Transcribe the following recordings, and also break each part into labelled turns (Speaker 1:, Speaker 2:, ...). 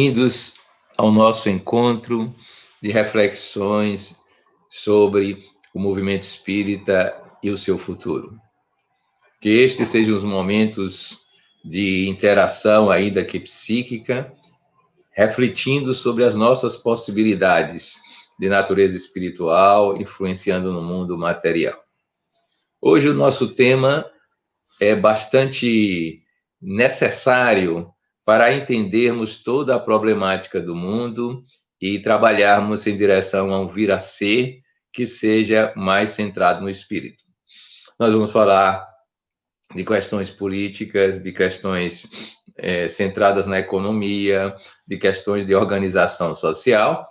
Speaker 1: Bem-vindos ao nosso encontro de reflexões sobre o movimento espírita e o seu futuro. Que estes sejam os momentos de interação, ainda que psíquica, refletindo sobre as nossas possibilidades de natureza espiritual, influenciando no mundo material. Hoje o nosso tema é bastante necessário para entendermos toda a problemática do mundo e trabalharmos em direção a um vir a ser que seja mais centrado no espírito. Nós vamos falar de questões políticas, de questões centradas na economia, de questões de organização social,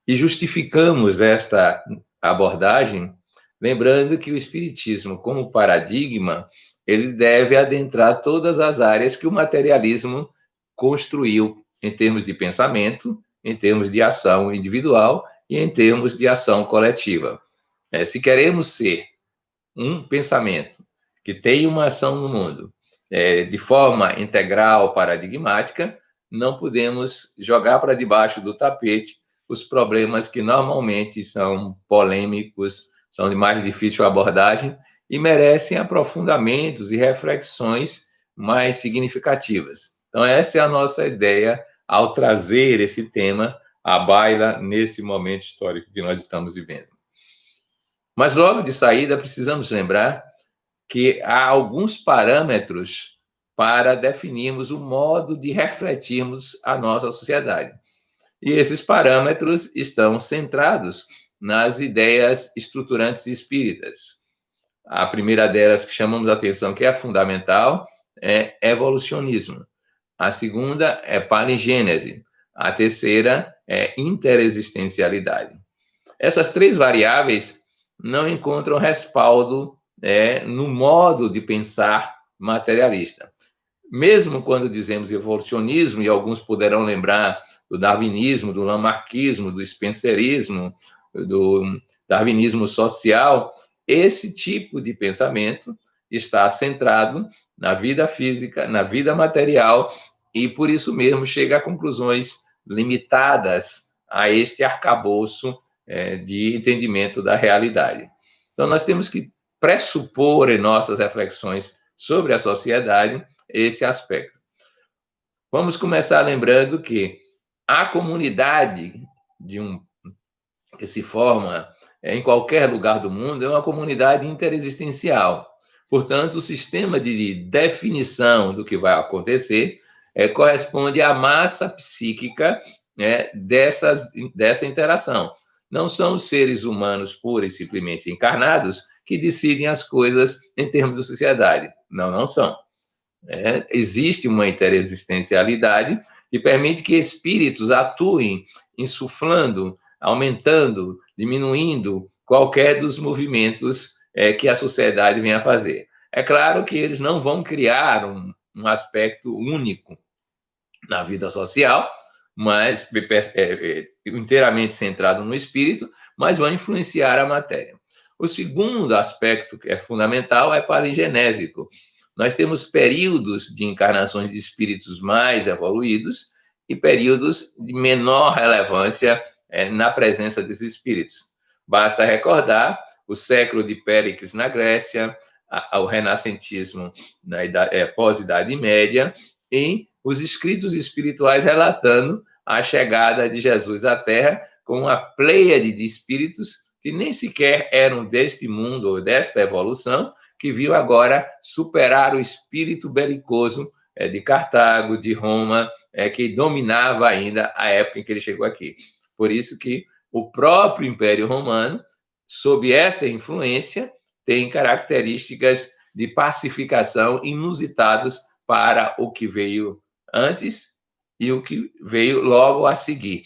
Speaker 1: e justificamos esta abordagem lembrando que o espiritismo, como paradigma, ele deve adentrar todas as áreas que o materialismo construiu em termos de pensamento, em termos de ação individual e em termos de ação coletiva. Se queremos ser um pensamento que tem uma ação no mundo de forma integral, paradigmática, não podemos jogar para debaixo do tapete os problemas que normalmente são polêmicos, são de mais difícil abordagem e merecem aprofundamentos e reflexões mais significativas. Então, essa é a nossa ideia ao trazer esse tema à baila nesse momento histórico que nós estamos vivendo. Mas logo de saída, precisamos lembrar que há alguns parâmetros para definirmos o modo de refletirmos a nossa sociedade. E esses parâmetros estão centrados nas ideias estruturantes espíritas. A primeira delas que chamamos a atenção, que é a fundamental, é evolucionismo. A segunda é palingênese. A terceira é interexistencialidade. Essas três variáveis não encontram respaldo no modo de pensar materialista. Mesmo quando dizemos evolucionismo, e alguns poderão lembrar do darwinismo, do lamarckismo, do spencerismo, do darwinismo social, esse tipo de pensamento está centrado na vida física, na vida material, e por isso mesmo chega a conclusões limitadas a este arcabouço de entendimento da realidade. Então, nós temos que pressupor em nossas reflexões sobre a sociedade esse aspecto. Vamos começar lembrando que a comunidade que se forma em qualquer lugar do mundo é uma comunidade interexistencial. Portanto, o sistema de definição do que vai acontecer corresponde à massa psíquica dessa interação. Não são os seres humanos pura e simplesmente encarnados que decidem as coisas em termos de sociedade. Não são. Existe uma interexistencialidade que permite que espíritos atuem insuflando, aumentando, diminuindo qualquer dos movimentos que a sociedade vem a fazer. É claro que eles não vão criar um aspecto único na vida social, mas inteiramente centrado no espírito, mas vão influenciar a matéria. O segundo aspecto que é fundamental é palingenésico. Nós temos períodos de encarnações de espíritos mais evoluídos e períodos de menor relevância na presença desses espíritos. Basta recordar o século de Péricles na Grécia, o renascentismo na pós-Idade Média e os escritos espirituais relatando a chegada de Jesus à Terra com uma pleiade de espíritos que nem sequer eram deste mundo ou desta evolução, que viu agora superar o espírito belicoso de Cartago, de Roma, que dominava ainda a época em que ele chegou aqui. Por isso que o próprio Império Romano, sob esta influência, tem características de pacificação inusitadas para o que veio antes e o que veio logo a seguir.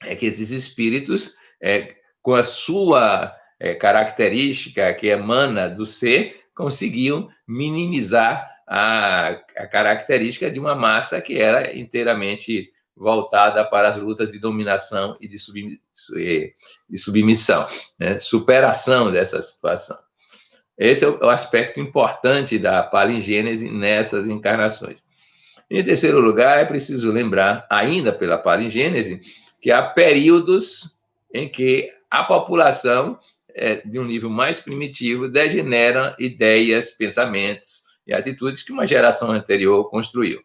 Speaker 1: É que esses espíritos, com a sua característica que emana do ser, conseguiam minimizar a característica de uma massa que era inteiramente voltada para as lutas de dominação e de submissão, superação dessa situação. Esse é o aspecto importante da palingênese nessas encarnações. Em terceiro lugar, é preciso lembrar, ainda pela parigênese, que há períodos em que a população, de um nível mais primitivo, degenera ideias, pensamentos e atitudes que uma geração anterior construiu.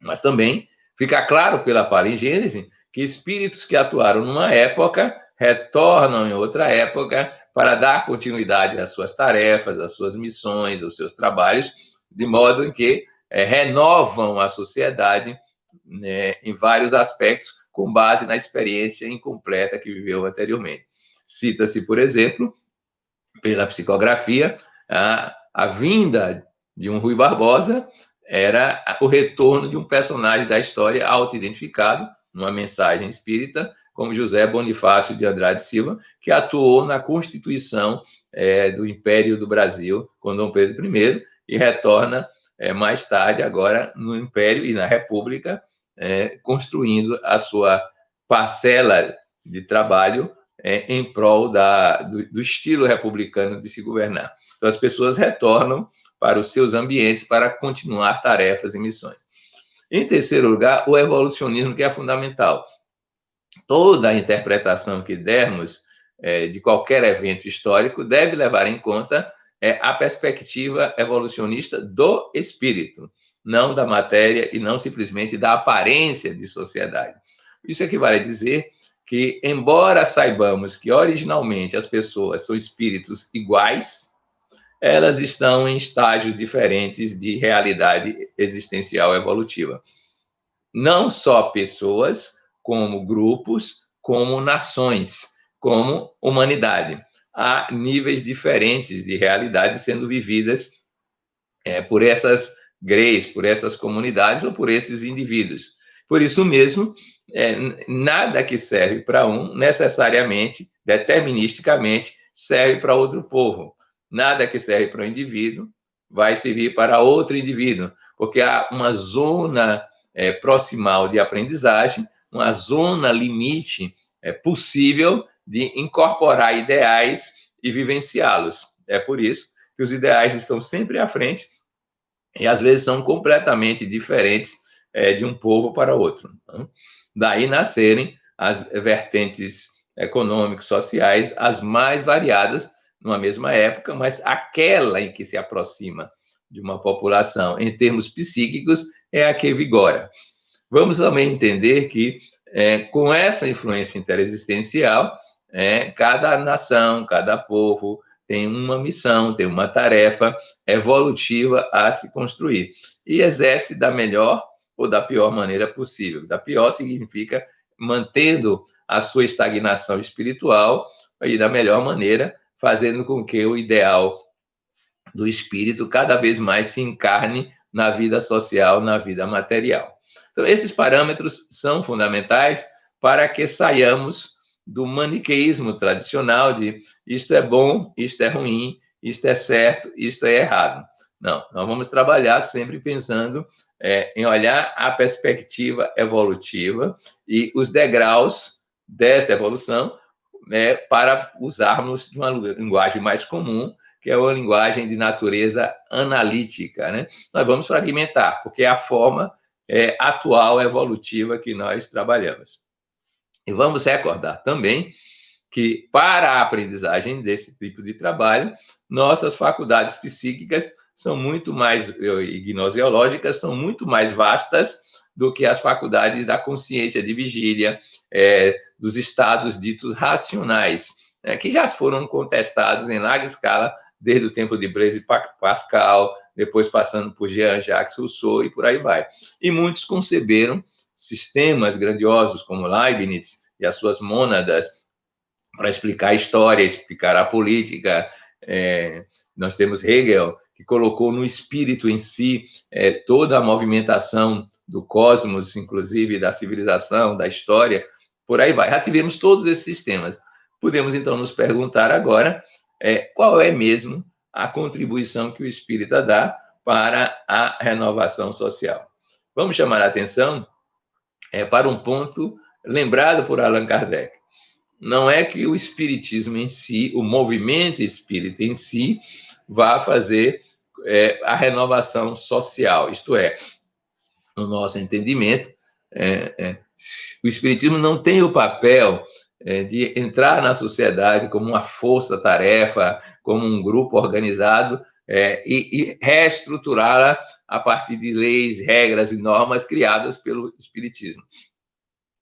Speaker 1: Mas também fica claro pela parigênese que espíritos que atuaram numa época retornam em outra época para dar continuidade às suas tarefas, às suas missões, aos seus trabalhos, de modo em que renovam a sociedade, né, em vários aspectos, com base na experiência incompleta que viveu anteriormente. Cita-se, por exemplo, pela psicografia, a vinda de um Rui Barbosa era o retorno de um personagem da história auto-identificado, numa mensagem espírita, como José Bonifácio de Andrade Silva, que atuou na constituição do Império do Brasil com Dom Pedro I e retorna mais tarde, agora, no Império e na República, construindo a sua parcela de trabalho em prol do estilo republicano de se governar. Então, as pessoas retornam para os seus ambientes para continuar tarefas e missões. Em terceiro lugar, o evolucionismo, que é fundamental. Toda a interpretação que dermos de qualquer evento histórico deve levar em conta a perspectiva evolucionista do espírito, não da matéria e não simplesmente da aparência de sociedade. Isso equivale a dizer que, embora saibamos que originalmente as pessoas são espíritos iguais, elas estão em estágios diferentes de realidade existencial evolutiva. Não só pessoas, como grupos, como nações, como humanidade. Há níveis diferentes de realidade sendo vividas por essas greys, por essas comunidades ou por esses indivíduos. Por isso mesmo, nada que serve para um, necessariamente, deterministicamente, serve para outro povo. Nada que serve para um indivíduo vai servir para outro indivíduo, porque há uma zona proximal de aprendizagem, uma zona limite possível de incorporar ideais e vivenciá-los. É por isso que os ideais estão sempre à frente e, às vezes, são completamente diferentes de um povo para outro. Então, daí nascerem as vertentes econômicos, sociais, as mais variadas numa mesma época, mas aquela em que se aproxima de uma população em termos psíquicos é a que vigora. Vamos também entender que, com essa influência interexistencial, cada nação, cada povo tem uma missão, tem uma tarefa evolutiva a se construir e exerce da melhor ou da pior maneira possível. Da pior significa mantendo a sua estagnação espiritual e da melhor maneira fazendo com que o ideal do espírito cada vez mais se encarne na vida social, na vida material. Então, esses parâmetros são fundamentais para que saiamos do maniqueísmo tradicional de isto é bom, isto é ruim, isto é certo, isto é errado. Não, nós vamos trabalhar sempre pensando em olhar a perspectiva evolutiva e os degraus desta evolução para usarmos de uma linguagem mais comum, que é uma linguagem de natureza analítica, né? Nós vamos fragmentar, porque é a forma atual evolutiva que nós trabalhamos. E vamos recordar também que, para a aprendizagem desse tipo de trabalho, nossas faculdades psíquicas são muito mais, e gnoseológicas, são muito mais vastas do que as faculdades da consciência de vigília, dos estados ditos racionais, que já foram contestados em larga escala desde o tempo de Blaise Pascal, depois passando por Jean-Jacques Rousseau e por aí vai. E muitos conceberam sistemas grandiosos como Leibniz e as suas mônadas para explicar a história, explicar a política. Nós temos Hegel, que colocou no espírito em si toda a movimentação do cosmos, inclusive da civilização, da história, por aí vai. Já tivemos todos esses sistemas. Podemos, então, nos perguntar agora qual é mesmo a contribuição que o espírita dá para a renovação social. Vamos chamar a atenção para um ponto lembrado por Allan Kardec. Não é que o espiritismo em si, o movimento espírita em si, vá fazer a renovação social, isto é, no nosso entendimento, o Espiritismo não tem o papel de entrar na sociedade como uma força-tarefa, como um grupo organizado, e reestruturá-la a partir de leis, regras e normas criadas pelo Espiritismo.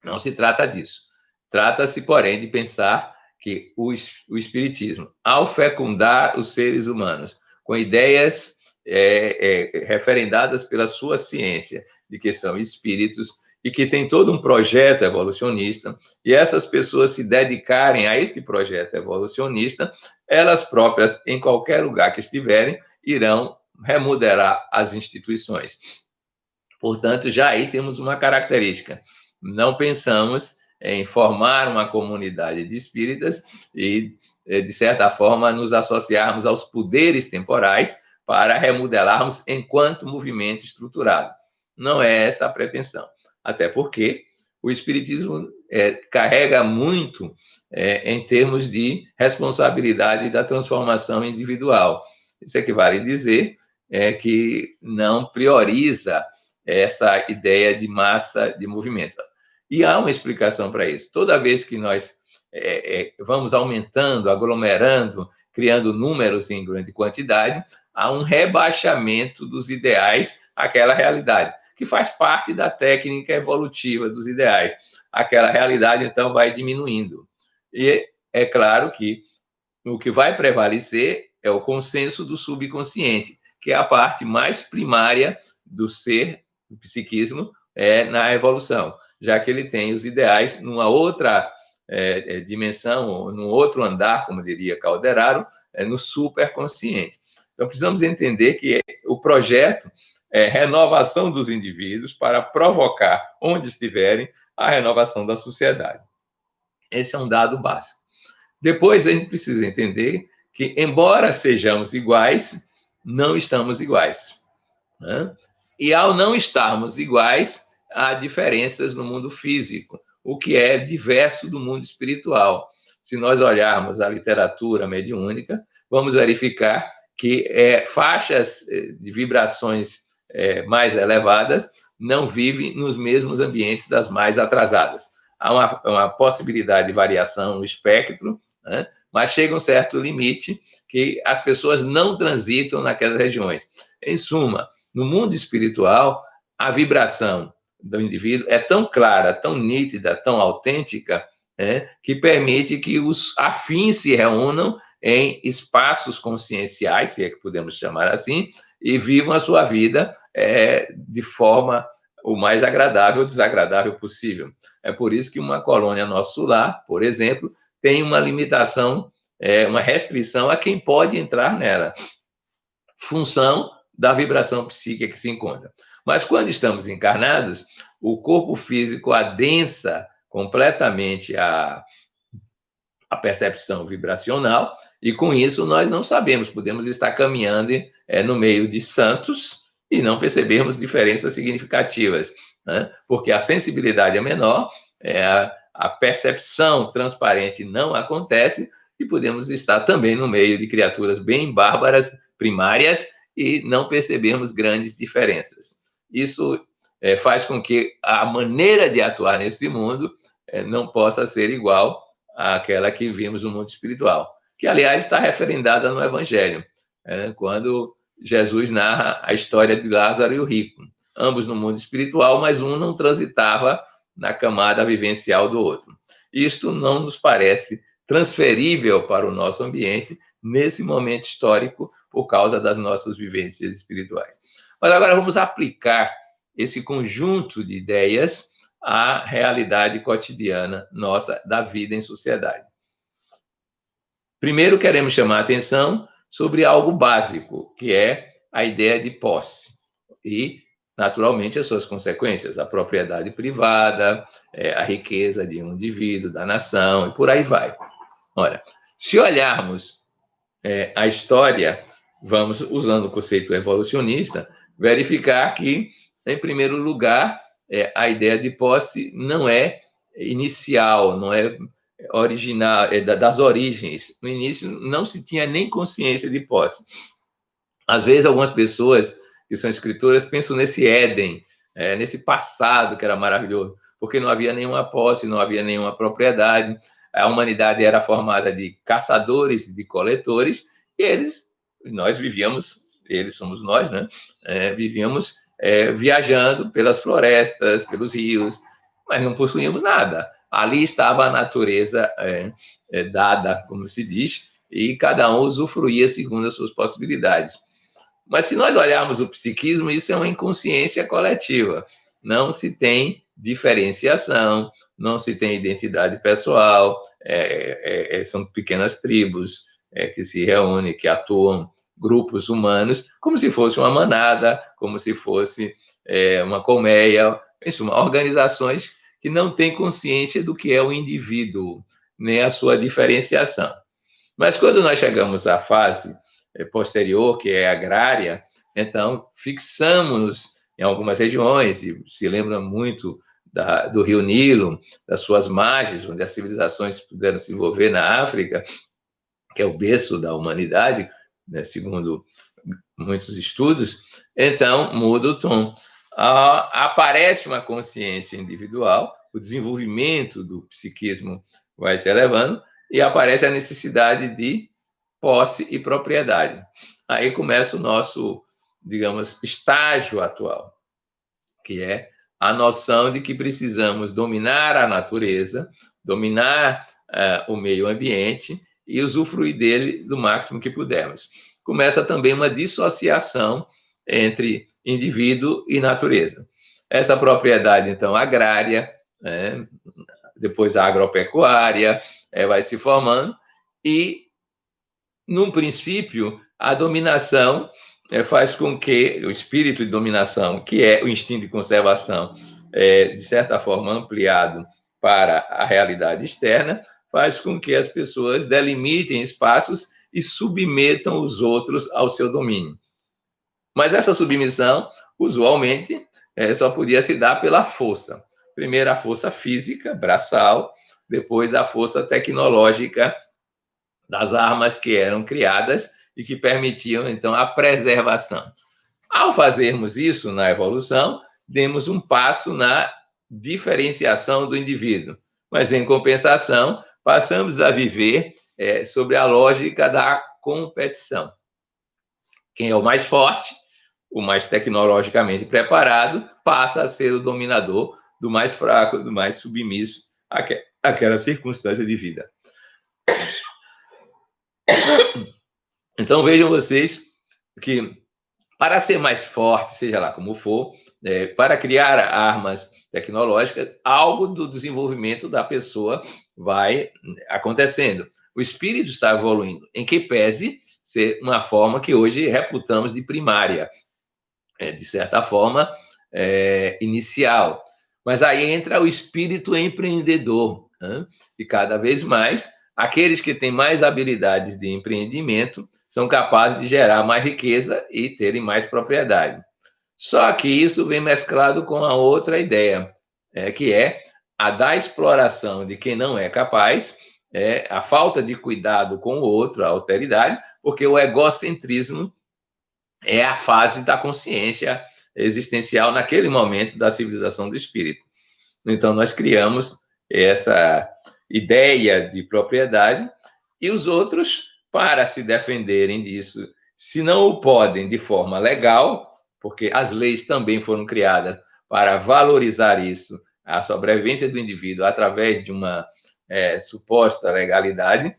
Speaker 1: Não se trata disso. Trata-se, porém, de pensar que o Espiritismo, ao fecundar os seres humanos com ideias referendadas pela sua ciência, de que são espíritos e que tem todo um projeto evolucionista, e essas pessoas se dedicarem a este projeto evolucionista, elas próprias, em qualquer lugar que estiverem, irão remodelar as instituições. Portanto, já aí temos uma característica. Não pensamos em formar uma comunidade de espíritas e, de certa forma, nos associarmos aos poderes temporais para remodelarmos enquanto movimento estruturado. Não é esta a pretensão. Até porque o Espiritismo carrega muito em termos de responsabilidade da transformação individual. Isso equivale a dizer que não prioriza essa ideia de massa de movimento. E há uma explicação para isso. Toda vez que nós vamos aumentando, aglomerando, criando números em grande quantidade, há um rebaixamento dos ideais àquela realidade, que faz parte da técnica evolutiva dos ideais. Aquela realidade, então, vai diminuindo. E é claro que o que vai prevalecer é o consenso do subconsciente, que é a parte mais primária do ser, do psiquismo, na evolução, já que ele tem os ideais numa outra dimensão, ou num outro andar, como diria Calderaro, no superconsciente. Então, precisamos entender que o projeto é renovação dos indivíduos para provocar, onde estiverem, a renovação da sociedade. Esse é um dado básico. Depois, a gente precisa entender que, embora sejamos iguais, não estamos iguais. Né? E, ao não estarmos iguais, há diferenças no mundo físico, o que é diverso do mundo espiritual. Se nós olharmos a literatura mediúnica, vamos verificar que faixas de vibrações mais elevadas não vivem nos mesmos ambientes das mais atrasadas. Há uma possibilidade de variação no espectro, né? Mas chega um certo limite que as pessoas não transitam naquelas regiões. Em suma, no mundo espiritual, a vibração do indivíduo é tão clara, tão nítida, tão autêntica, que permite que os afins se reúnam em espaços conscienciais, se é que podemos chamar assim, e vivam a sua vida de forma o mais agradável ou desagradável possível. É por isso que uma colônia nosso lar, por exemplo, tem uma limitação, uma restrição a quem pode entrar nela, função da vibração psíquica que se encontra. Mas quando estamos encarnados, o corpo físico adensa completamente a percepção vibracional, e com isso nós não sabemos, podemos estar caminhando no meio de santos e não percebermos diferenças significativas, né? Porque a sensibilidade é menor, a percepção transparente não acontece, e podemos estar também no meio de criaturas bem bárbaras, primárias, e não percebermos grandes diferenças. Isso faz com que a maneira de atuar nesse mundo não possa ser igual àquela que vimos no mundo espiritual, que, aliás, está referendada no Evangelho, quando Jesus narra a história de Lázaro e o rico, ambos no mundo espiritual, mas um não transitava na camada vivencial do outro. Isto não nos parece transferível para o nosso ambiente nesse momento histórico por causa das nossas vivências espirituais. Mas agora vamos aplicar esse conjunto de ideias à realidade cotidiana nossa da vida em sociedade. Primeiro, queremos chamar a atenção sobre algo básico, que é a ideia de posse e, naturalmente, as suas consequências, a propriedade privada, a riqueza de um indivíduo, da nação, e por aí vai. Ora, se olharmos a história, vamos, usando o conceito evolucionista, verificar que, em primeiro lugar, a ideia de posse não é inicial, não é original, das origens. No início, não se tinha nem consciência de posse. Às vezes, algumas pessoas que são escritoras pensam nesse Éden, nesse passado que era maravilhoso, porque não havia nenhuma posse, não havia nenhuma propriedade, a humanidade era formada de caçadores e de coletores, e nós vivíamos, eles somos nós, né? Vivíamos viajando pelas florestas, pelos rios, mas não possuíamos nada. Ali estava a natureza dada, como se diz, e cada um usufruía segundo as suas possibilidades. Mas se nós olharmos o psiquismo, isso é uma inconsciência coletiva. Não se tem diferenciação, não se tem identidade pessoal, são pequenas tribos que se reúnem, que atuam, grupos humanos, como se fosse uma manada, como se fosse uma colmeia, em suma, organizações que não têm consciência do que é o indivíduo, nem a sua diferenciação. Mas quando nós chegamos à fase posterior, que é agrária, então fixamos em algumas regiões, e se lembra muito do Rio Nilo, das suas margens, onde as civilizações puderam se envolver na África, que é o berço da humanidade, né, segundo muitos estudos, então muda o tom. Aparece uma consciência individual, o desenvolvimento do psiquismo vai se elevando, e aparece a necessidade de posse e propriedade. Aí começa o nosso, digamos, estágio atual, que é a noção de que precisamos dominar a natureza, dominar o meio ambiente e usufruir dele do máximo que pudermos. Começa também uma dissociação entre indivíduo e natureza. Essa propriedade, então, agrária, depois a agropecuária, vai se formando, e, num princípio, a dominação faz com que o espírito de dominação, que é o instinto de conservação, de certa forma ampliado para a realidade externa, faz com que as pessoas delimitem espaços e submetam os outros ao seu domínio. Mas essa submissão, usualmente, só podia se dar pela força. Primeiro a força física, braçal, depois a força tecnológica das armas que eram criadas e que permitiam, então, a preservação. Ao fazermos isso na evolução, demos um passo na diferenciação do indivíduo, mas, em compensação, passamos a viver sobre a lógica da competição. Quem é o mais forte, o mais tecnologicamente preparado, passa a ser o dominador do mais fraco, do mais submisso àquela circunstância de vida. Então, vejam vocês que, para ser mais forte, seja lá como for, para criar armas tecnológicas, algo do desenvolvimento da pessoa vai acontecendo. O espírito está evoluindo, em que pese ser uma forma que hoje reputamos de primária, de certa forma, inicial. Mas aí entra o espírito empreendedor, né? E cada vez mais, aqueles que têm mais habilidades de empreendimento são capazes de gerar mais riqueza e terem mais propriedade. Só que isso vem mesclado com a outra ideia, que é a da exploração de quem não é capaz, a falta de cuidado com o outro, a alteridade, porque o egocentrismo é a fase da consciência existencial naquele momento da civilização do espírito. Então, nós criamos essa ideia de propriedade, e os outros, para se defenderem disso, se não o podem de forma legal, porque as leis também foram criadas para valorizar isso, a sobrevivência do indivíduo através de uma suposta legalidade,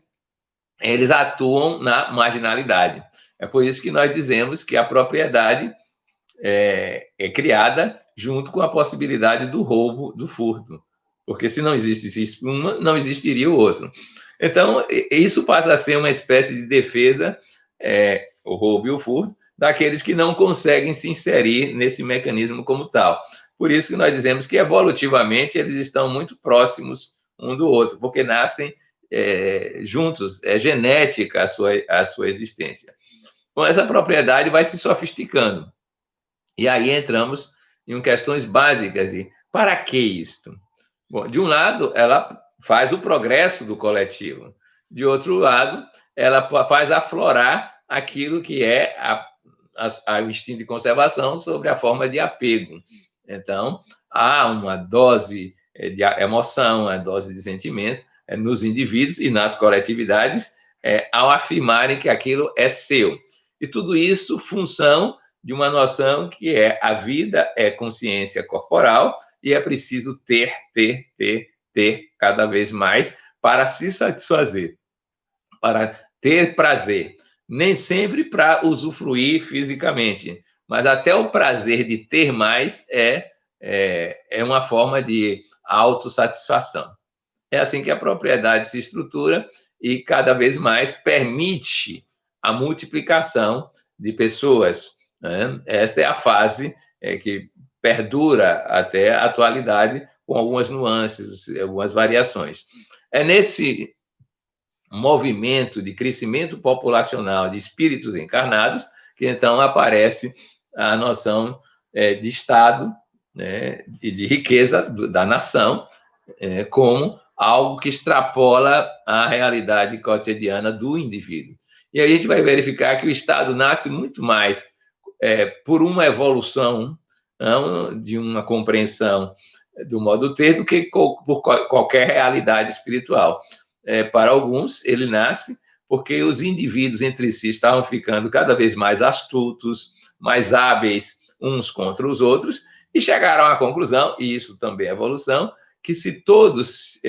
Speaker 1: eles atuam na marginalidade. É por isso que nós dizemos que a propriedade é criada junto com a possibilidade do roubo, do furto. Porque se não existisse uma, não existiria o outro. Então, isso passa a ser uma espécie de defesa, o roubo e o furto, daqueles que não conseguem se inserir nesse mecanismo como tal. Por isso que nós dizemos que, evolutivamente, eles estão muito próximos um do outro, porque nascem juntos, é genética a sua existência. Então, essa propriedade vai se sofisticando. E aí entramos em questões básicas de para que isto? Bom, de um lado, ela faz o progresso do coletivo. De outro lado, ela faz aflorar aquilo que é o instinto de conservação sobre a forma de apego. Então, há uma dose de emoção, uma dose de sentimento nos indivíduos e nas coletividades ao afirmarem que aquilo é seu. E tudo isso função de uma noção que é a vida é consciência corporal e é preciso ter cada vez mais para se satisfazer, para ter prazer. Nem sempre para usufruir fisicamente, mas até o prazer de ter mais é uma forma de autossatisfação. É assim que a propriedade se estrutura e cada vez mais permite a multiplicação de pessoas. Né? Esta é a fase que perdura até a atualidade, com algumas nuances, algumas variações. É nesse movimento de crescimento populacional de espíritos encarnados que então aparece a noção de Estado, né, e de riqueza da nação, como algo que extrapola a realidade cotidiana do indivíduo. E aí a gente vai verificar que o Estado nasce muito mais por uma evolução, não, de uma compreensão do modo ter, do que por qualquer realidade espiritual. Para alguns, ele nasce porque os indivíduos entre si estavam ficando cada vez mais astutos, mais hábeis uns contra os outros, e chegaram à conclusão, e isso também é evolução, que se todos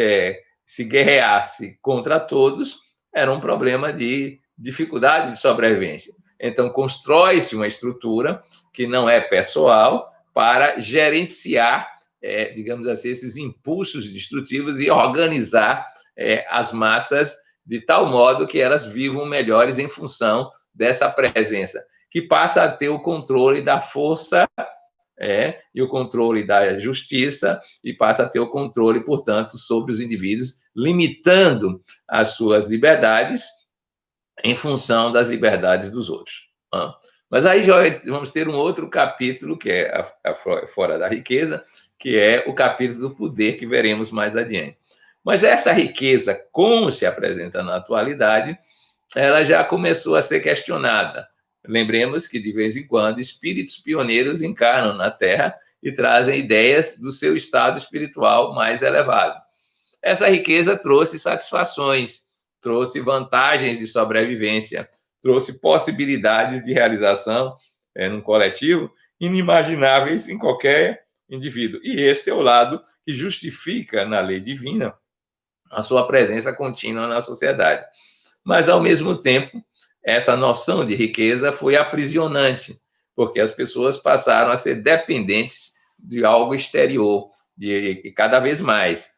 Speaker 1: se guerreasse contra todos, era um problema de dificuldade de sobrevivência. Então, constrói-se uma estrutura que não é pessoal para gerenciar, digamos assim, esses impulsos destrutivos e organizar as massas de tal modo que elas vivam melhores em função dessa presença, que passa a ter o controle da força e o controle da justiça e passa a ter o controle, portanto, sobre os indivíduos, limitando as suas liberdades em função das liberdades dos outros. Mas aí já vamos ter um outro capítulo, que é Fora da Riqueza, que é o capítulo do poder, que veremos mais adiante. Mas essa riqueza, como se apresenta na atualidade, ela já começou a ser questionada. Lembremos que, de vez em quando, espíritos pioneiros encarnam na Terra e trazem ideias do seu estado espiritual mais elevado. Essa riqueza trouxe satisfações, trouxe vantagens de sobrevivência, trouxe possibilidades de realização num coletivo inimagináveis em qualquer indivíduo. E este é o lado que justifica, na lei divina, a sua presença contínua na sociedade. Mas, ao mesmo tempo, essa noção de riqueza foi aprisionante, porque as pessoas passaram a ser dependentes de algo exterior, e cada vez mais.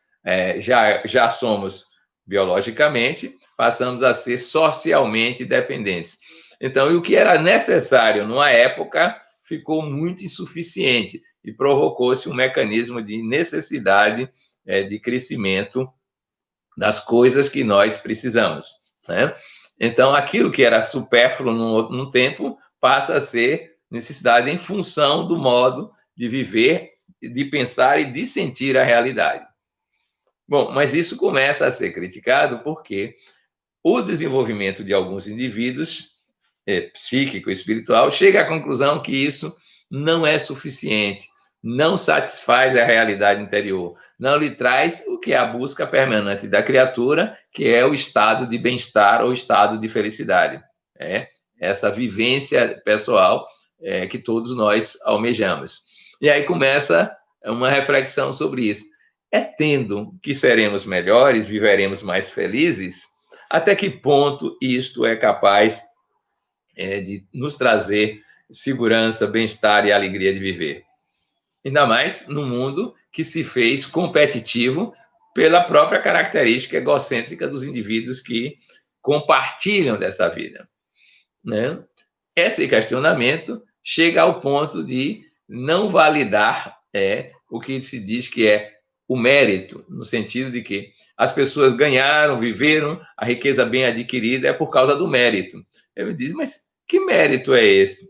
Speaker 1: Já somos biologicamente, passamos a ser socialmente dependentes. Então, o que era necessário numa época ficou muito insuficiente e provocou-se um mecanismo de necessidade de crescimento das coisas que nós precisamos. Né? Então, aquilo que era supérfluo num tempo passa a ser necessidade em função do modo de viver, de pensar e de sentir a realidade. Bom, mas isso começa a ser criticado porque o desenvolvimento de alguns indivíduos, psíquico e espiritual, chega à conclusão que isso não é suficiente, não satisfaz a realidade interior, não lhe traz o que é a busca permanente da criatura, que é o estado de bem-estar ou estado de felicidade. Essa vivência pessoal que todos nós almejamos. E aí começa uma reflexão sobre isso. Tendo que seremos melhores, viveremos mais felizes, até que ponto isto é capaz de nos trazer segurança, bem-estar e alegria de viver? Ainda mais no mundo que se fez competitivo pela própria característica egocêntrica dos indivíduos que compartilham dessa vida. Né? Esse questionamento chega ao ponto de não validar o que se diz que é o mérito, no sentido de que as pessoas ganharam, viveram, a riqueza bem adquirida é por causa do mérito. Ele diz, mas que mérito é esse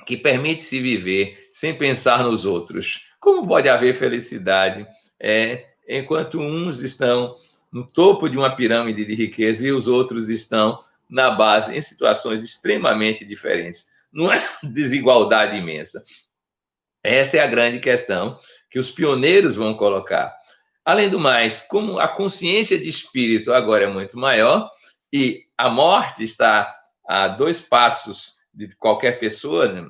Speaker 1: que permite-se viver sem pensar nos outros? Como pode haver felicidade enquanto uns estão no topo de uma pirâmide de riqueza e os outros estão na base, em situações extremamente diferentes? Não é desigualdade imensa. Essa é a grande questão que os pioneiros vão colocar. Além do mais, como a consciência de espírito agora é muito maior e a morte está a 2 passos de qualquer pessoa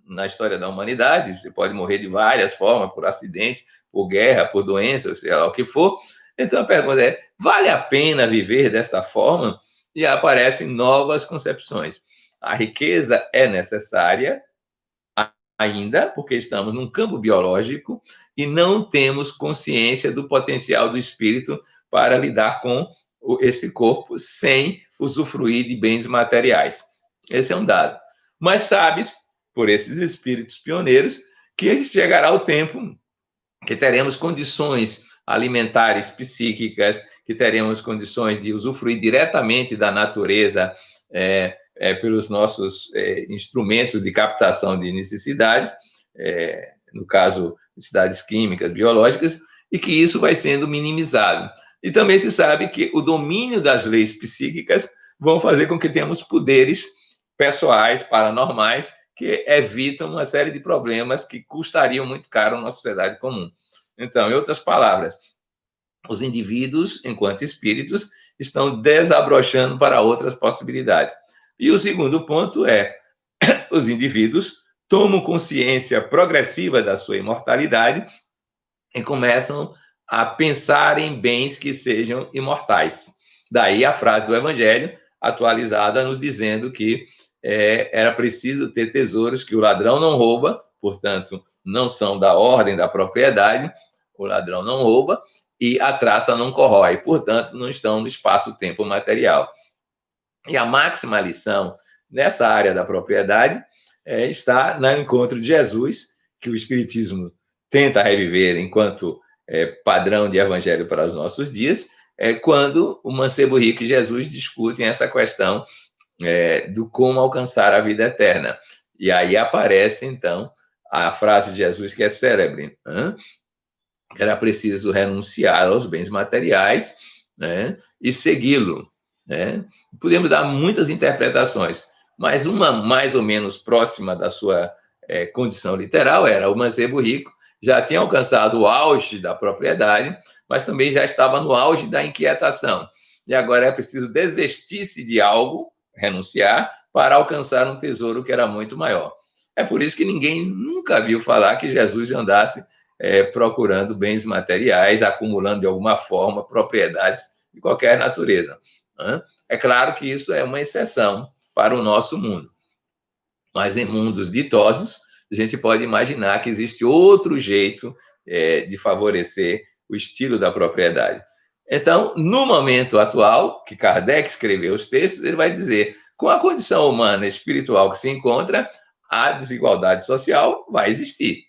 Speaker 1: na história da humanidade, você pode morrer de várias formas, por acidente, por guerra, por doença, sei lá o que for. Então a pergunta é: vale a pena viver desta forma? E aparecem novas concepções. A riqueza é necessária, ainda, porque estamos num campo biológico e não temos consciência do potencial do espírito para lidar com esse corpo sem usufruir de bens materiais. Esse é um dado. Mas sabes, por esses espíritos pioneiros, que chegará o tempo que teremos condições alimentares, psíquicas, que teremos condições de usufruir diretamente da natureza, pelos nossos instrumentos de captação de necessidades, no caso, necessidades químicas, biológicas, e que isso vai sendo minimizado. E também se sabe que o domínio das leis psíquicas vão fazer com que tenhamos poderes pessoais, paranormais, que evitam uma série de problemas que custariam muito caro na sociedade comum. Então, em outras palavras, os indivíduos, enquanto espíritos, estão desabrochando para outras possibilidades. E o segundo ponto é: os indivíduos tomam consciência progressiva da sua imortalidade e começam a pensar em bens que sejam imortais. Daí a frase do Evangelho, atualizada, nos dizendo que era preciso ter tesouros que o ladrão não rouba, portanto, não são da ordem da propriedade, o ladrão não rouba, e a traça não corrói, portanto, não estão no espaço-tempo material. E a máxima lição nessa área da propriedade está no encontro de Jesus, que o Espiritismo tenta reviver enquanto padrão de evangelho para os nossos dias, quando o mancebo rico e Jesus discutem essa questão do como alcançar a vida eterna. E aí aparece, então, a frase de Jesus que é célebre, que era preciso renunciar aos bens materiais, né, e segui-lo. Né? Podemos dar muitas interpretações, mas uma mais ou menos próxima da sua condição literal era: o mancebo rico já tinha alcançado o auge da propriedade, mas também já estava no auge da inquietação. E agora é preciso desvestir-se de algo, renunciar, para alcançar um tesouro que era muito maior. É por isso que ninguém nunca viu falar que Jesus andasse procurando bens materiais, acumulando de alguma forma propriedades de qualquer natureza. É claro que isso é uma exceção para o nosso mundo. Mas em mundos ditosos, a gente pode imaginar que existe outro jeito de favorecer o estilo da propriedade. Então, no momento atual, que Kardec escreveu os textos, ele vai dizer: com a condição humana e espiritual que se encontra, a desigualdade social vai existir.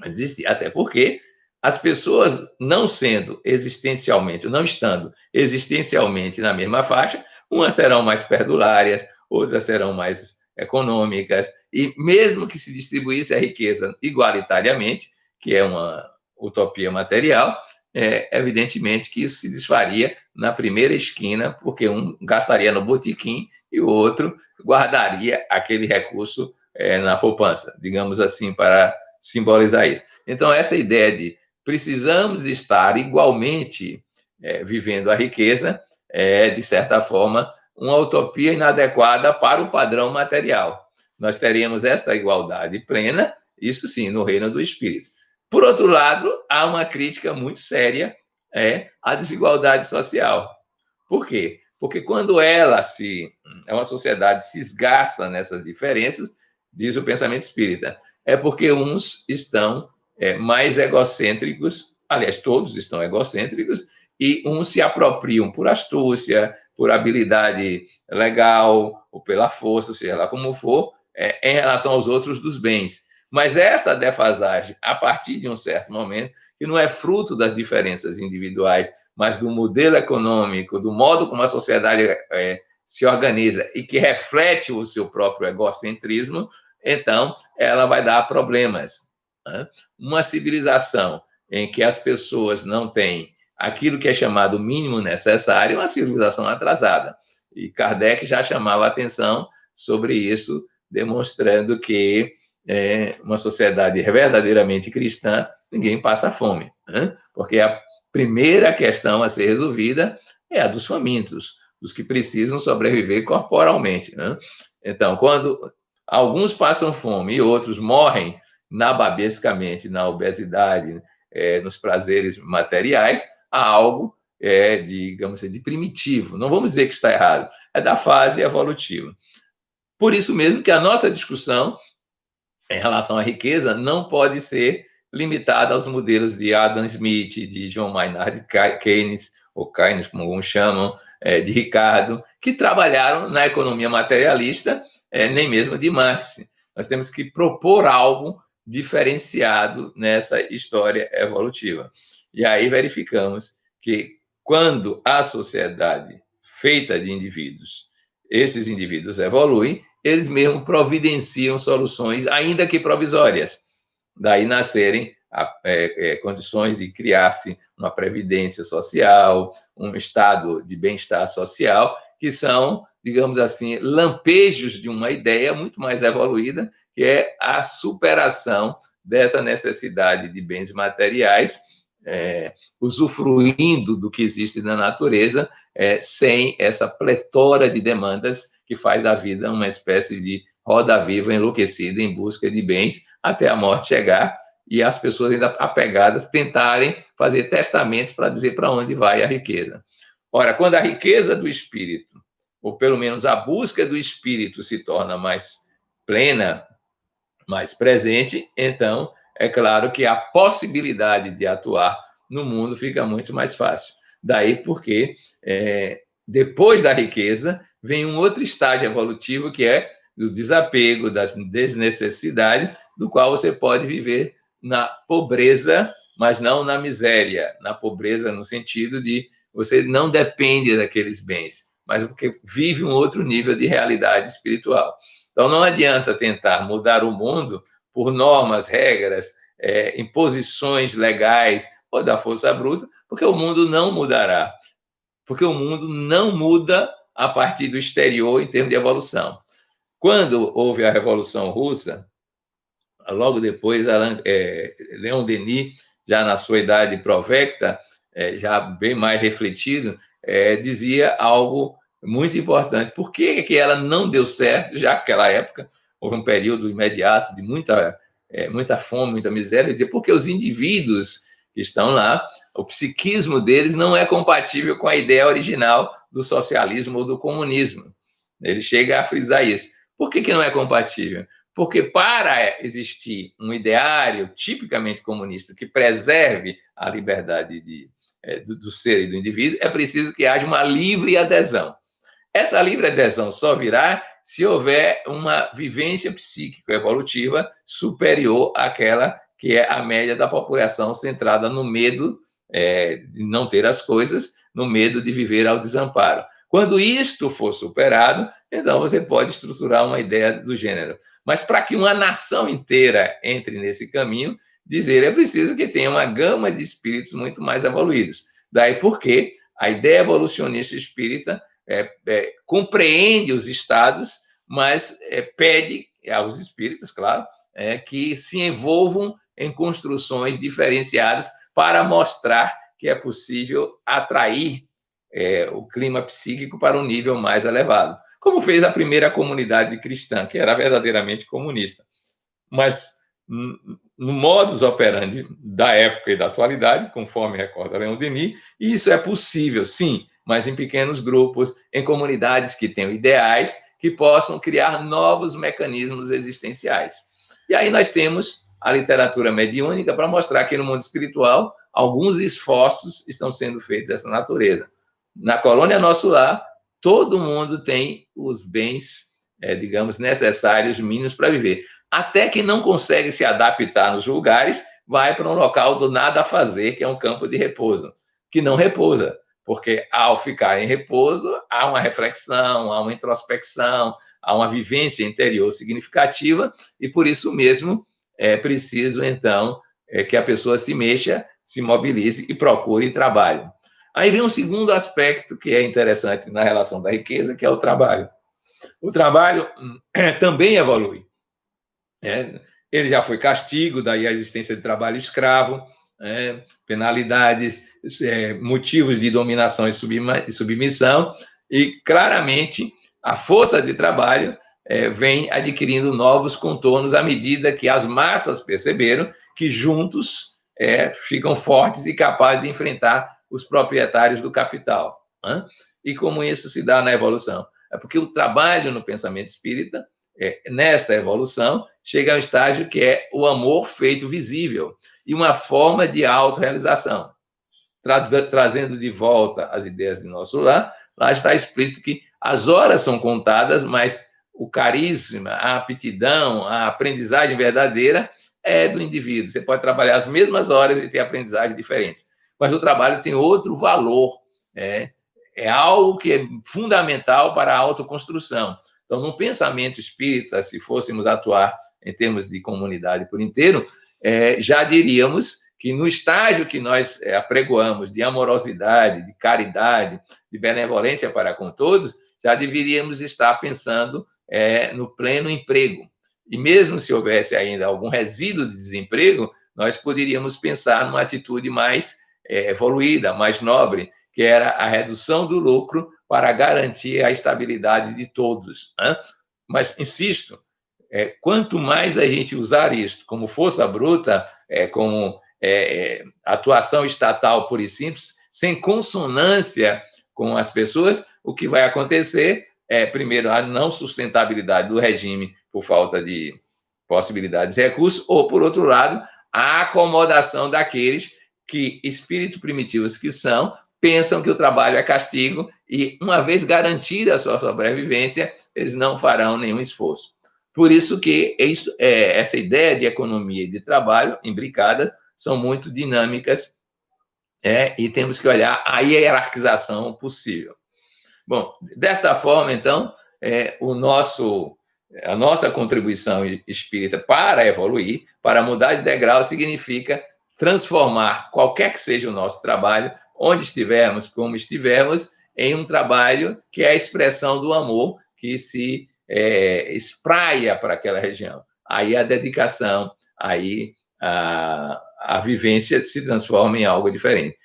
Speaker 1: Vai existir, até porque as pessoas não sendo existencialmente, não estando existencialmente na mesma faixa, umas serão mais perdulárias, outras serão mais econômicas, e mesmo que se distribuísse a riqueza igualitariamente, que é uma utopia material, evidentemente que isso se desfaria na primeira esquina, porque um gastaria no botequim e o outro guardaria aquele recurso na poupança, digamos assim, para simbolizar isso. Então, essa ideia de precisamos estar igualmente vivendo a riqueza é, de certa forma, uma utopia inadequada para o padrão material. Nós teríamos essa igualdade plena, isso sim, no reino do espírito. Por outro lado, há uma crítica muito séria à desigualdade social. Por quê? Porque quando uma sociedade se esgarça nessas diferenças, diz o pensamento espírita, é porque uns estão mais egocêntricos, aliás, todos estão egocêntricos, e uns se apropriam por astúcia, por habilidade legal, ou pela força, seja lá como for, em relação aos outros dos bens. Mas essa defasagem, a partir de um certo momento, que não é fruto das diferenças individuais, mas do modelo econômico, do modo como a sociedade se organiza e que reflete o seu próprio egocentrismo, então ela vai dar problemas. Né? Uma civilização em que as pessoas não têm aquilo que é chamado mínimo necessário é uma civilização atrasada. E Kardec já chamava a atenção sobre isso, demonstrando que uma sociedade verdadeiramente cristã, ninguém passa fome, né? Porque a primeira questão a ser resolvida é a dos famintos, dos que precisam sobreviver corporalmente, né? Então, quando alguns passam fome e outros morrem nababescamente na obesidade, nos prazeres materiais, há algo, digamos assim, de primitivo. Não vamos dizer que está errado, é da fase evolutiva. Por isso mesmo que a nossa discussão em relação à riqueza não pode ser limitada aos modelos de Adam Smith, de John Maynard Keynes, ou Keynes, como alguns chamam, de Ricardo, que trabalharam na economia materialista, nem mesmo de Marx. Nós temos que propor algo diferenciado nessa história evolutiva. E aí verificamos que quando a sociedade feita de indivíduos, esses indivíduos evoluem, eles mesmos providenciam soluções, ainda que provisórias. Daí nascerem condições de criar-se uma previdência social, um estado de bem-estar social, que são, digamos assim, lampejos de uma ideia muito mais evoluída, que é a superação dessa necessidade de bens materiais, usufruindo do que existe na natureza, sem essa pletora de demandas que faz da vida uma espécie de roda viva enlouquecida em busca de bens até a morte chegar e as pessoas ainda apegadas tentarem fazer testamentos para dizer para onde vai a riqueza. Ora, quando a riqueza do espírito, ou pelo menos a busca do espírito se torna mais plena, mais presente, então é claro que a possibilidade de atuar no mundo fica muito mais fácil. Daí porque depois da riqueza vem um outro estágio evolutivo que é o desapego, da desnecessidade, do qual você pode viver na pobreza, mas não na miséria. Na pobreza no sentido de você não depende daqueles bens, mas porque vive um outro nível de realidade espiritual. Então, não adianta tentar mudar o mundo por normas, regras, imposições legais ou da força bruta, porque o mundo não mudará. Porque o mundo não muda a partir do exterior em termos de evolução. Quando houve a Revolução Russa, logo depois, Leon Denis, já na sua idade provecta, já bem mais refletido, dizia algo muito importante. Por que ela não deu certo, já naquela época houve um período imediato de muita fome, muita miséria? Ele dizia, porque os indivíduos que estão lá, o psiquismo deles não é compatível com a ideia original do socialismo ou do comunismo. Ele chega a frisar isso. Por que não é compatível? Porque para existir um ideário tipicamente comunista que preserve a liberdade do ser e do indivíduo, é preciso que haja uma livre adesão. Essa livre adesão só virá se houver uma vivência psíquico-evolutiva superior àquela que é a média da população, centrada no medo de não ter as coisas, no medo de viver ao desamparo. Quando isto for superado, então você pode estruturar uma ideia do gênero. Mas para que uma nação inteira entre nesse caminho, dizer é preciso que tenha uma gama de espíritos muito mais evoluídos. Daí porque a ideia evolucionista espírita compreende os estados, mas pede aos espíritas, claro, que se envolvam em construções diferenciadas para mostrar que é possível atrair o clima psíquico para um nível mais elevado, como fez a primeira comunidade cristã, que era verdadeiramente comunista. Mas no modus operandi da época e da atualidade, conforme recorda Leon Denis, isso é possível, sim, mas em pequenos grupos, em comunidades que tenham ideais, que possam criar novos mecanismos existenciais. E aí nós temos a literatura mediúnica para mostrar que no mundo espiritual alguns esforços estão sendo feitos dessa natureza. Na colônia Nosso Lar, todo mundo tem os bens, digamos, necessários, mínimos para viver. Até que não consegue se adaptar nos lugares, vai para um local do nada a fazer, que é um campo de repouso, que não repousa, porque ao ficar em repouso, há uma reflexão, há uma introspecção, há uma vivência interior significativa, e por isso mesmo é preciso, então, que a pessoa se mexa, se mobilize e procure trabalho. Aí vem um segundo aspecto que é interessante na relação da riqueza, que é o trabalho. O trabalho também evolui. ele já foi castigo, daí a existência de trabalho escravo, penalidades, motivos de dominação e submissão, e claramente a força de trabalho vem adquirindo novos contornos à medida que as massas perceberam que juntos ficam fortes e capazes de enfrentar os proprietários do capital. E como isso se dá na evolução? É porque o trabalho no pensamento espírita, nesta evolução, chega a um estágio que é o amor feito visível e uma forma de autorrealização. Trazendo de volta as ideias de nosso lar, lá está explícito que as horas são contadas, mas o carisma, a aptidão, a aprendizagem verdadeira é do indivíduo. Você pode trabalhar as mesmas horas e ter aprendizagens diferentes, mas o trabalho tem outro valor, é algo que é fundamental para a autoconstrução. Então, no pensamento espírita, se fôssemos atuar em termos de comunidade por inteiro, já diríamos que no estágio que nós apregoamos de amorosidade, de caridade, de benevolência para com todos, já deveríamos estar pensando no pleno emprego. E mesmo se houvesse ainda algum resíduo de desemprego, nós poderíamos pensar numa atitude mais evoluída, mais nobre, que era a redução do lucro para garantir a estabilidade de todos. Mas, insisto, quanto mais a gente usar isto como força bruta, como atuação estatal pura e simples, sem consonância com as pessoas, o que vai acontecer é, primeiro, a não sustentabilidade do regime por falta de possibilidades de recursos, ou, por outro lado, a acomodação daqueles que, espíritos primitivos que são, pensam que o trabalho é castigo e, uma vez garantida a sua sobrevivência, eles não farão nenhum esforço. Por isso que essa ideia de economia e de trabalho imbricadas são muito dinâmicas e temos que olhar a hierarquização possível. Bom, desta forma, então, a nossa contribuição espírita para evoluir, para mudar de degrau, significa transformar qualquer que seja o nosso trabalho, onde estivermos, como estivermos, em um trabalho que é a expressão do amor que se espraia para aquela região. Aí a dedicação, aí a vivência se transforma em algo diferente.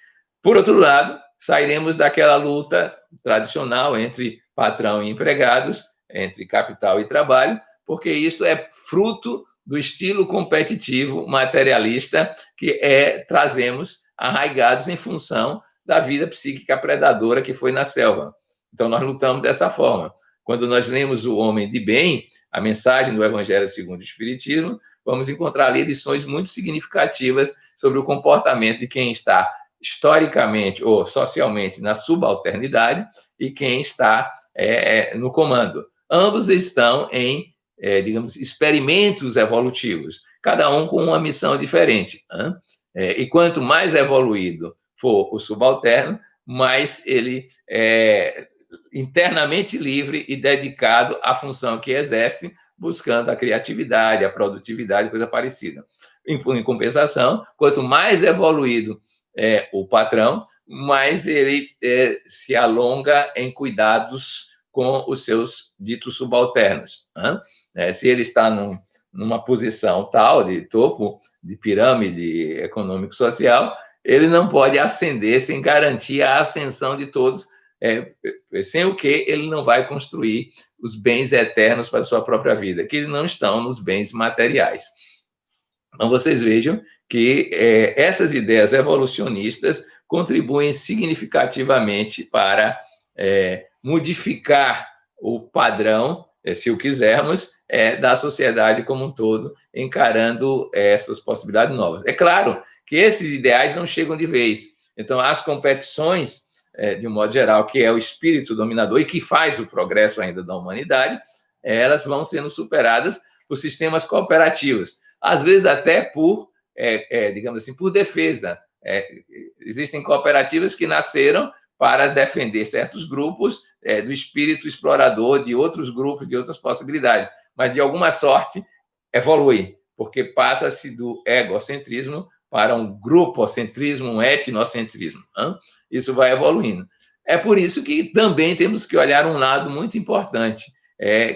Speaker 1: Por outro lado, sairemos daquela luta tradicional entre patrão e empregados, entre capital e trabalho, porque isso é fruto do estilo competitivo materialista que trazemos arraigados em função da vida psíquica predadora que foi na selva. Então, nós lutamos dessa forma. Quando nós lemos O Homem de Bem, a mensagem do Evangelho segundo o Espiritismo, vamos encontrar ali lições muito significativas sobre o comportamento de quem está historicamente ou socialmente na subalternidade e quem está no comando. Ambos estão em, digamos, experimentos evolutivos, cada um com uma missão diferente. E quanto mais evoluído for o subalterno, mais ele é internamente livre e dedicado à função que exerce, buscando a criatividade, a produtividade, coisa parecida. Em compensação, quanto mais evoluído o patrão, mais ele se alonga em cuidados com os seus ditos subalternos. Se ele está numa posição tal de topo de pirâmide econômico-social, ele não pode ascender sem garantir a ascensão de todos, sem o que ele não vai construir os bens eternos para a sua própria vida, que não estão nos bens materiais. Então, vocês vejam que essas ideias evolucionistas contribuem significativamente para modificar o padrão, se o quisermos, da sociedade como um todo, encarando essas possibilidades novas. É claro que esses ideais não chegam de vez. Então, as competições, de um modo geral, que é o espírito dominador e que faz o progresso ainda da humanidade, elas vão sendo superadas por sistemas cooperativos, às vezes até por, digamos assim, por defesa. Existem cooperativas que nasceram para defender certos grupos do espírito explorador de outros grupos, de outras possibilidades, mas de alguma sorte evolui, porque passa-se do egocentrismo para um grupocentrismo, um etnocentrismo. Isso vai evoluindo. É por isso que também temos que olhar um lado muito importante,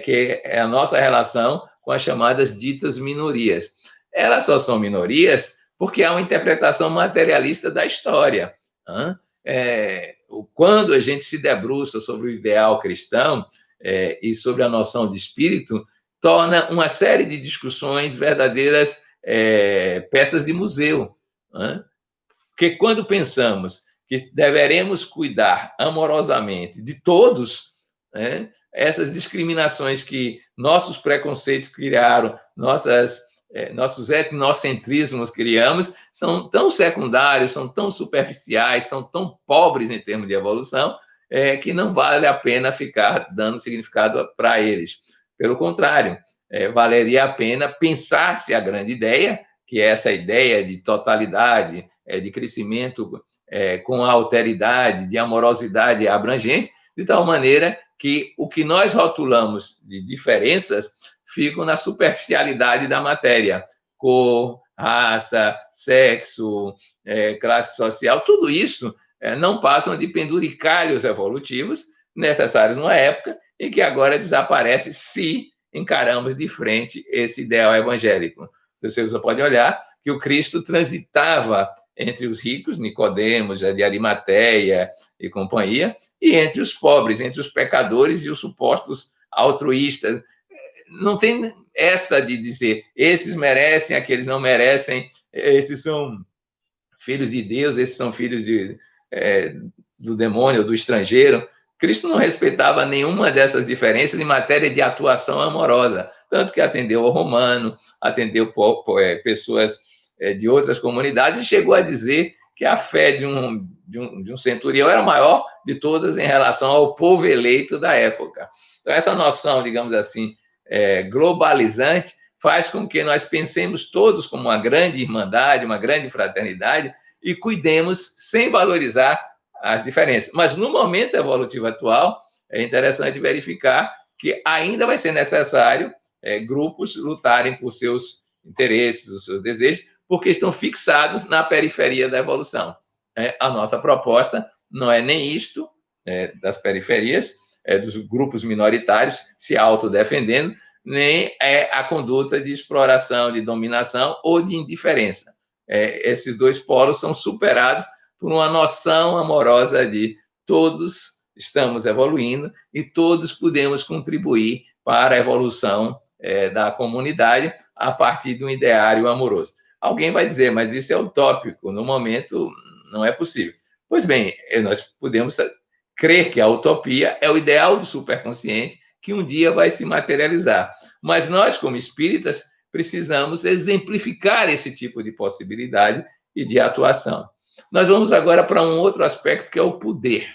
Speaker 1: que é a nossa relação com as chamadas ditas minorias. Elas só são minorias porque há uma interpretação materialista da história. Quando a gente se debruça sobre o ideal cristão e sobre a noção de espírito, torna uma série de discussões verdadeiras peças de museu. Porque quando pensamos que deveremos cuidar amorosamente de todos, essas discriminações que nossos preconceitos criaram, nossos etnocentrismos criamos, são tão secundários, são tão superficiais, são tão pobres em termos de evolução, que não vale a pena ficar dando significado para eles. Pelo contrário, valeria a pena pensar-se a grande ideia, que é essa ideia de totalidade, de crescimento com alteridade, de amorosidade abrangente, de tal maneira que o que nós rotulamos de diferenças ficam na superficialidade da matéria. Cor, raça, sexo, classe social, tudo isso não passam de penduricalhos evolutivos necessários numa época em que agora desaparece se encaramos de frente esse ideal evangélico. Você pode olhar que o Cristo transitava entre os ricos, Nicodemos, de Arimateia e companhia, e entre os pobres, entre os pecadores e os supostos altruístas. Não tem essa de dizer, esses merecem, aqueles não merecem, esses são filhos de Deus, esses são filhos do demônio, do estrangeiro. Cristo não respeitava nenhuma dessas diferenças em matéria de atuação amorosa, tanto que atendeu ao romano, atendeu pessoas de outras comunidades e chegou a dizer que a fé de um centurião era a maior de todas em relação ao povo eleito da época. Então, essa noção, digamos assim, globalizante, faz com que nós pensemos todos como uma grande irmandade, uma grande fraternidade e cuidemos sem valorizar as diferenças. Mas no momento evolutivo atual, é interessante verificar que ainda vai ser necessário grupos lutarem por seus interesses, os seus desejos, porque estão fixados na periferia da evolução. A nossa proposta não é nem isto, das periferias, dos grupos minoritários se autodefendendo, nem a conduta de exploração, de dominação ou de indiferença. Esses dois polos são superados por uma noção amorosa de todos estamos evoluindo e todos podemos contribuir para a evolução da comunidade a partir de um ideário amoroso. Alguém vai dizer, mas isso é utópico, no momento não é possível. Pois bem, nós podemos crer que a utopia é o ideal do superconsciente que um dia vai se materializar. Mas nós, como espíritas, precisamos exemplificar esse tipo de possibilidade e de atuação. Nós vamos agora para um outro aspecto, que é o poder.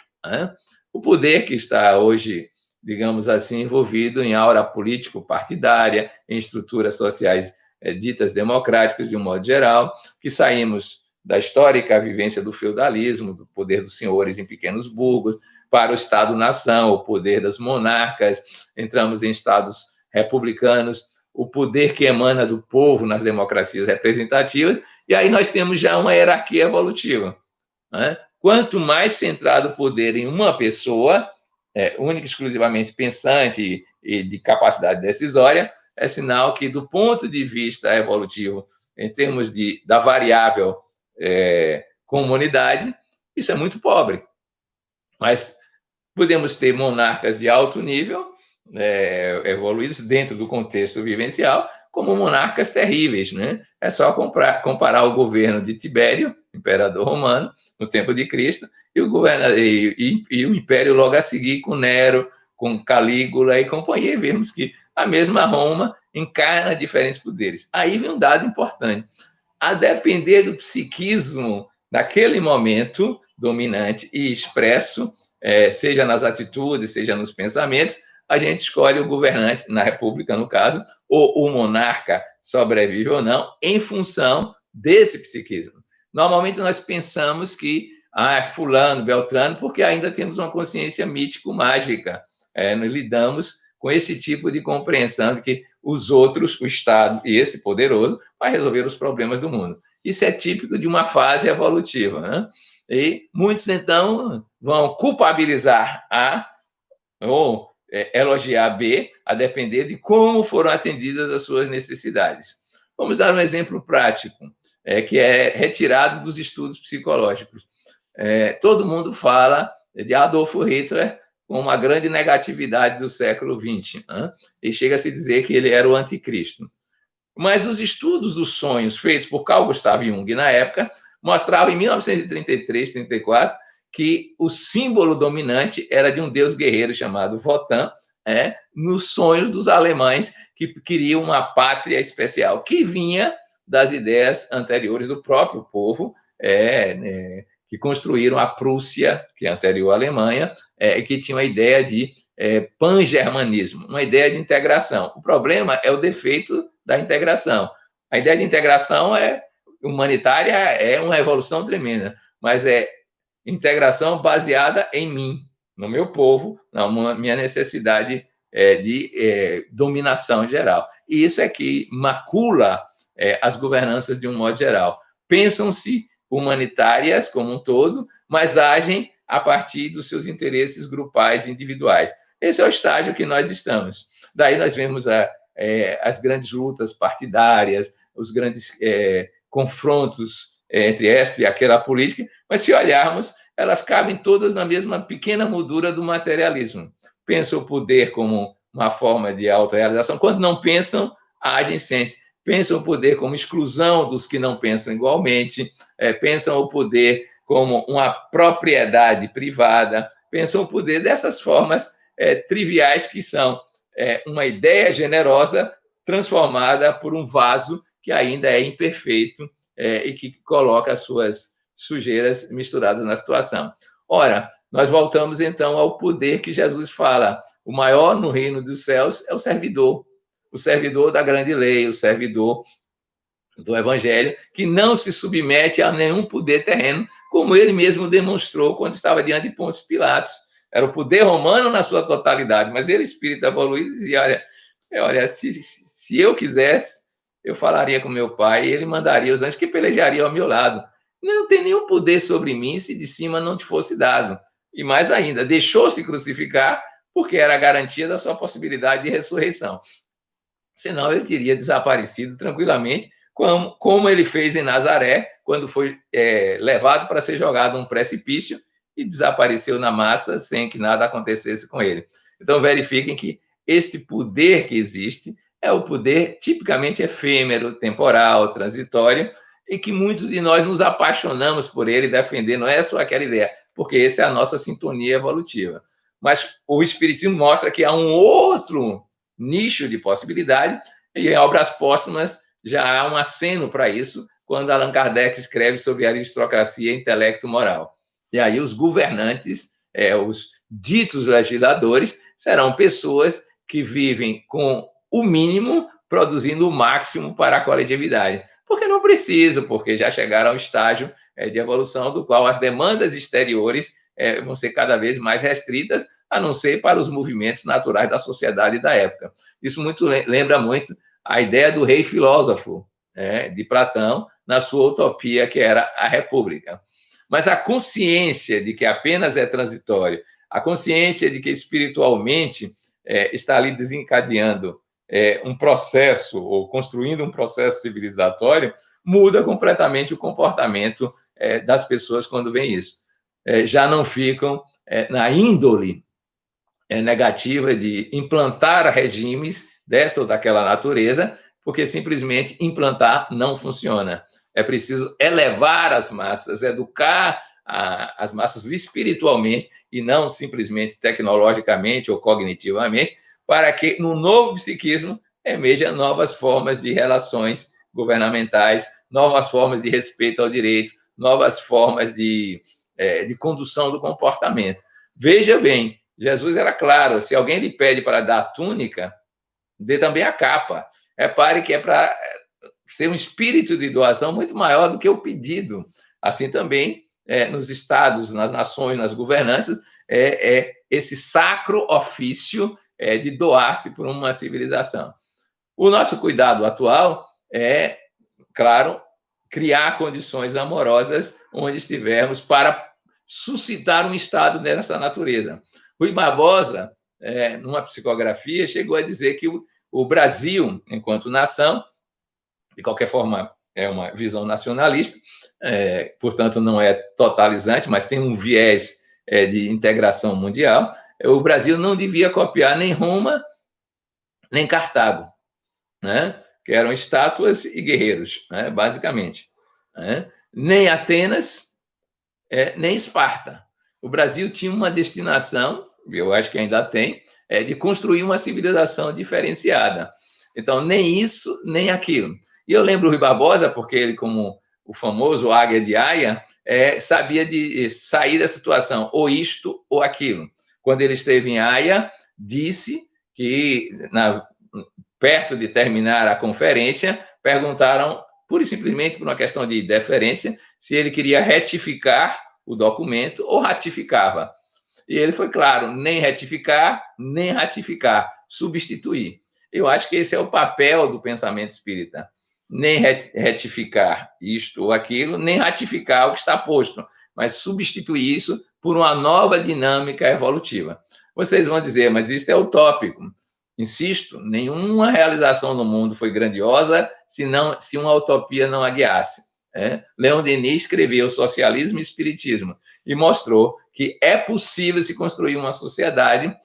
Speaker 1: O poder que está hoje, digamos assim, envolvido em aura político-partidária, em estruturas sociais ditas democráticas, de um modo geral, que saímos da histórica vivência do feudalismo, do poder dos senhores em pequenos burgos, para o Estado-nação, o poder dos monarcas, entramos em estados republicanos, o poder que emana do povo nas democracias representativas, e aí nós temos já uma hierarquia evolutiva. Quanto mais centrado o poder em uma pessoa, única e exclusivamente pensante e de capacidade decisória, é sinal que, do ponto de vista evolutivo, em termos da variável comunidade, isso é muito pobre. Mas podemos ter monarcas de alto nível, evoluídos dentro do contexto vivencial, como monarcas terríveis. É só comparar o governo de Tibério, imperador romano, no tempo de Cristo, e o império logo a seguir com Nero, com Calígula e companhia, e vemos que a mesma Roma encarna diferentes poderes. Aí vem um dado importante. A depender do psiquismo daquele momento dominante e expresso, seja nas atitudes, seja nos pensamentos, a gente escolhe o governante, na República, no caso, ou o monarca sobrevive ou não, em função desse psiquismo. Normalmente nós pensamos que é fulano, beltrano, porque ainda temos uma consciência mítico-mágica. Nós lidamos com esse tipo de compreensão de que os outros, o Estado e esse poderoso, vai resolver os problemas do mundo. Isso é típico de uma fase evolutiva. E muitos, então, vão culpabilizar ou elogiar B, a depender de como foram atendidas as suas necessidades. Vamos dar um exemplo prático, que é retirado dos estudos psicológicos. Todo mundo fala de Adolf Hitler com uma grande negatividade do século XX, e chega a se dizer que ele era o anticristo. Mas os estudos dos sonhos feitos por Carl Gustav Jung na época mostravam, em 1933, 34, que o símbolo dominante era de um deus guerreiro chamado Wotan, nos sonhos dos alemães que queriam uma pátria especial, que vinha das ideias anteriores do próprio povo, que construíram a Prússia, que é anterior à Alemanha, que tinha a ideia de pan-germanismo, uma ideia de integração. O problema é o defeito da integração. A ideia de integração humanitária é uma evolução tremenda, mas é integração baseada em mim, no meu povo, na minha necessidade de dominação geral. E isso é que macula as governanças de um modo geral. Pensam-se humanitárias como um todo, mas agem a partir dos seus interesses grupais e individuais. Esse é o estágio que nós estamos. Daí nós vemos as grandes lutas partidárias, os grandes confrontos entre esta e aquela política, mas se olharmos, elas cabem todas na mesma pequena moldura do materialismo. Pensam o poder como uma forma de autorrealização, quando não pensam, agem sem. Pensam o poder como exclusão dos que não pensam igualmente, pensam o poder como uma propriedade privada, pensam o poder dessas formas triviais que são uma ideia generosa transformada por um vaso que ainda é imperfeito e que coloca as suas sujeiras misturadas na situação. Ora, nós voltamos então ao poder que Jesus fala. O maior no reino dos céus é o servidor da grande lei, o servidor do evangelho, que não se submete a nenhum poder terreno, como ele mesmo demonstrou quando estava diante de Pôncio Pilatos. Era o poder romano na sua totalidade, mas ele, espírito evoluído, dizia, olha, se eu quisesse, eu falaria com meu pai e ele mandaria os anjos que pelejariam ao meu lado. Não tem nenhum poder sobre mim se de cima não te fosse dado. E mais ainda, deixou-se crucificar porque era a garantia da sua possibilidade de ressurreição. Senão ele teria desaparecido tranquilamente, como ele fez em Nazaré, quando foi levado para ser jogado num precipício e desapareceu na massa sem que nada acontecesse com ele. Então, verifiquem que este poder que existe é o poder tipicamente efêmero, temporal, transitório, e que muitos de nós nos apaixonamos por ele, defender, não é só aquela ideia, porque essa é a nossa sintonia evolutiva. Mas o Espiritismo mostra que há um outro nicho de possibilidade, e em Obras Póstumas já há um aceno para isso, quando Allan Kardec escreve sobre aristocracia e intelecto moral. E aí os governantes, os ditos legisladores, serão pessoas que vivem com o mínimo, produzindo o máximo para a coletividade. Porque não precisam, porque já chegaram ao estágio de evolução do qual as demandas exteriores vão ser cada vez mais restritas, a não ser para os movimentos naturais da sociedade da época. Isso lembra muito a ideia do rei filósofo, de Platão, na sua utopia, que era a República. Mas a consciência de que apenas é transitório, a consciência de que espiritualmente está ali desencadeando um processo, ou construindo um processo civilizatório, muda completamente o comportamento das pessoas quando vem isso. Já não ficam na índole negativa de implantar regimes desta ou daquela natureza, porque simplesmente implantar não funciona. É preciso elevar as massas, educar as massas espiritualmente e não simplesmente tecnologicamente ou cognitivamente, para que no novo psiquismo emerjam novas formas de relações governamentais, novas formas de respeito ao direito, novas formas de condução do comportamento. Veja bem, Jesus era claro, se alguém lhe pede para dar a túnica, dê também a capa. Repare que é para ser um espírito de doação muito maior do que o pedido. Assim também, nos estados, nas nações, nas governanças, esse sacro ofício de doar-se por uma civilização. O nosso cuidado atual é, claro, criar condições amorosas onde estivermos para suscitar um estado dessa natureza. Rui Barbosa numa psicografia, chegou a dizer que o Brasil, enquanto nação, de qualquer forma, é uma visão nacionalista, portanto, não é totalizante, mas tem um viés de integração mundial. O Brasil não devia copiar nem Roma, nem Cartago, né? Que eram estátuas e guerreiros, né? Basicamente. Né? Nem Atenas, nem Esparta. O Brasil tinha uma destinação, eu acho que ainda tem, de construir uma civilização diferenciada. Então, nem isso, nem aquilo. E eu lembro o Rui Barbosa, porque ele, como o famoso Águia de Aia, sabia de sair da situação, ou isto ou aquilo. Quando ele esteve em Haia, disse que, perto de terminar a conferência, perguntaram, pura e simplesmente por uma questão de deferência, se ele queria retificar o documento ou ratificava. E ele foi claro, nem retificar, nem ratificar, substituir. Eu acho que esse é o papel do pensamento espírita. Nem retificar isto ou aquilo, nem ratificar o que está posto, mas substituir isso por uma nova dinâmica evolutiva. Vocês vão dizer, mas isso é utópico. Insisto, nenhuma realização no mundo foi grandiosa se uma utopia não a guiasse. Leon Denis escreveu Socialismo e Espiritismo e mostrou que é possível se construir uma sociedade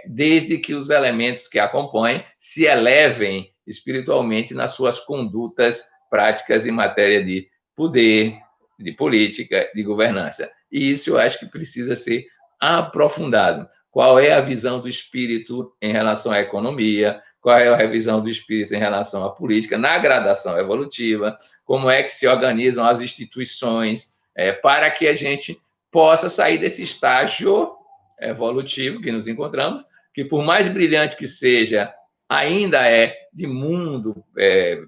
Speaker 1: desde que os elementos que a compõem se elevem espiritualmente nas suas condutas práticas em matéria de poder, de política, de governança. E isso eu acho que precisa ser aprofundado. Qual é a visão do espírito em relação à economia? Qual é a visão do espírito em relação à política, na gradação evolutiva? Como é que se organizam as instituições para que a gente possa sair desse estágio evolutivo que nos encontramos, que por mais brilhante que seja, ainda é de mundo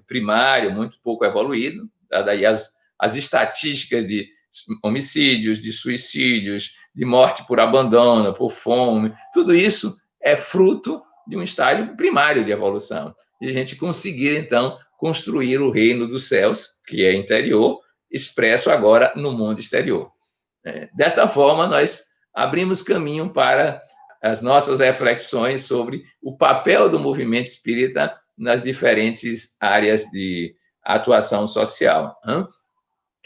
Speaker 1: primário, muito pouco evoluído. Daí as estatísticas de homicídios, de suicídios, de morte por abandono, por fome, tudo isso é fruto de um estágio primário de evolução. E a gente conseguir, então, construir o reino dos céus, que é interior, expresso agora no mundo exterior. Desta forma, nós abrimos caminho para as nossas reflexões sobre o papel do movimento espírita nas diferentes áreas de atuação social.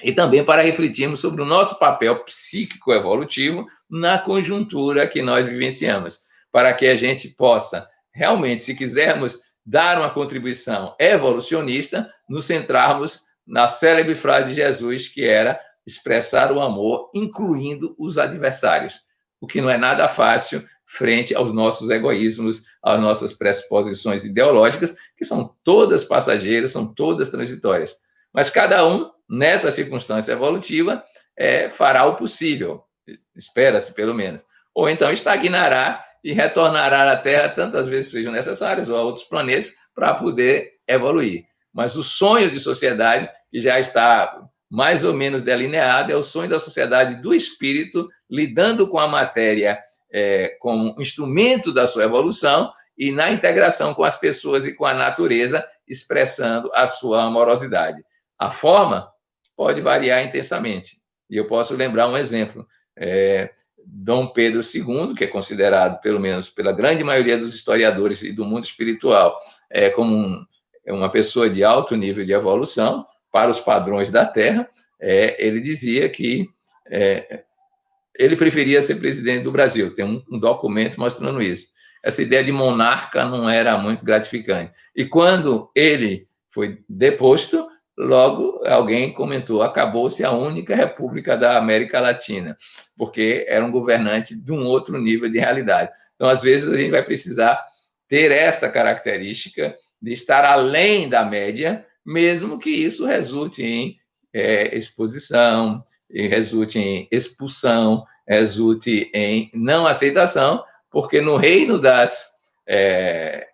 Speaker 1: E também para refletirmos sobre o nosso papel psíquico evolutivo na conjuntura que nós vivenciamos, para que a gente possa, realmente, se quisermos dar uma contribuição evolucionista, nos centrarmos na célebre frase de Jesus, que era expressar o amor, incluindo os adversários, o que não é nada fácil frente aos nossos egoísmos, às nossas pressuposições ideológicas, que são todas passageiras, são todas transitórias. Mas cada um, nessa circunstância evolutiva, fará o possível, espera-se pelo menos. Ou então estagnará e retornará à Terra tantas vezes sejam necessárias, ou a outros planetas, para poder evoluir. Mas o sonho de sociedade, que já está mais ou menos delineado, é o sonho da sociedade do espírito, lidando com a matéria como instrumento da sua evolução e na integração com as pessoas e com a natureza, expressando a sua amorosidade. A forma pode variar intensamente. E eu posso lembrar um exemplo. Dom Pedro II, que é considerado, pelo menos pela grande maioria dos historiadores e do mundo espiritual, como uma pessoa de alto nível de evolução para os padrões da Terra, ele dizia que ele preferia ser presidente do Brasil. Tem um documento mostrando isso. Essa ideia de monarca não era muito gratificante. E quando ele foi deposto, logo alguém comentou, acabou-se a única república da América Latina, porque era um governante de um outro nível de realidade. Então, às vezes, a gente vai precisar ter esta característica de estar além da média, mesmo que isso resulte em exposição, resulte em expulsão, resulte em não aceitação, porque no reino das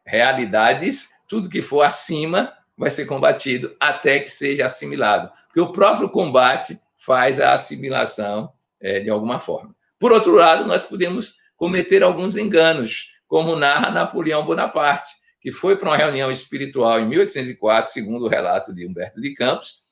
Speaker 1: realidades, tudo que for acima vai ser combatido até que seja assimilado, porque o próprio combate faz a assimilação de alguma forma. Por outro lado, nós podemos cometer alguns enganos, como narra Napoleão Bonaparte, que foi para uma reunião espiritual em 1804, segundo o relato de Humberto de Campos,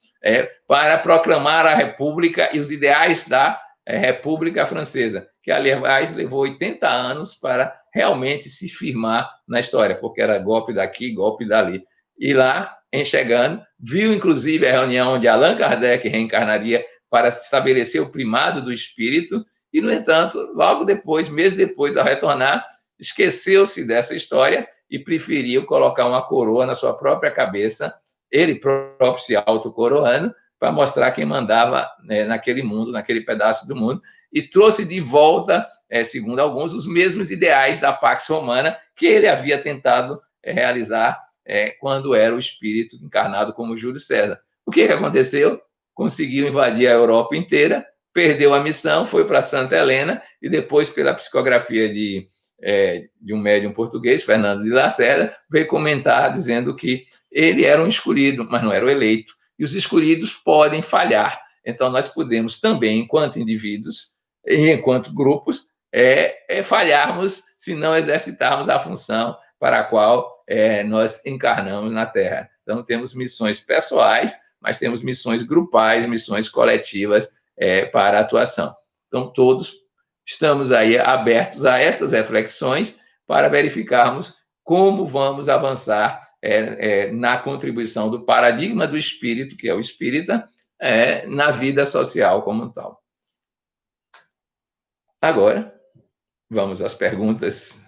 Speaker 1: para proclamar a República e os ideais da República Francesa, que, aliás, levou 80 anos para realmente se firmar na história, porque era golpe daqui, golpe dali. E lá, enxergando, viu, inclusive, a reunião onde Allan Kardec reencarnaria para estabelecer o primado do espírito, e, no entanto, logo depois, meses depois, ao retornar, esqueceu-se dessa história e preferiu colocar uma coroa na sua própria cabeça, ele próprio se autocoroando, para mostrar quem mandava naquele mundo, naquele pedaço do mundo, e trouxe de volta, segundo alguns, os mesmos ideais da Pax Romana que ele havia tentado realizar quando era o espírito encarnado como Júlio César. O que aconteceu? Conseguiu invadir a Europa inteira, perdeu a missão, foi para Santa Helena e depois, pela psicografia de um médium português, Fernando de Lacerda, veio comentar dizendo que ele era um escolhido, mas não era o eleito. E os escolhidos podem falhar. Então, nós podemos também, enquanto indivíduos e enquanto grupos, falharmos se não exercitarmos a função para a qual nós encarnamos na Terra. Então, temos missões pessoais, mas temos missões grupais, missões coletivas para a atuação. Então, todos estamos aí abertos a essas reflexões para verificarmos como vamos avançar na contribuição do paradigma do espírito, que é o espírita, na vida social como tal. Agora, vamos às perguntas.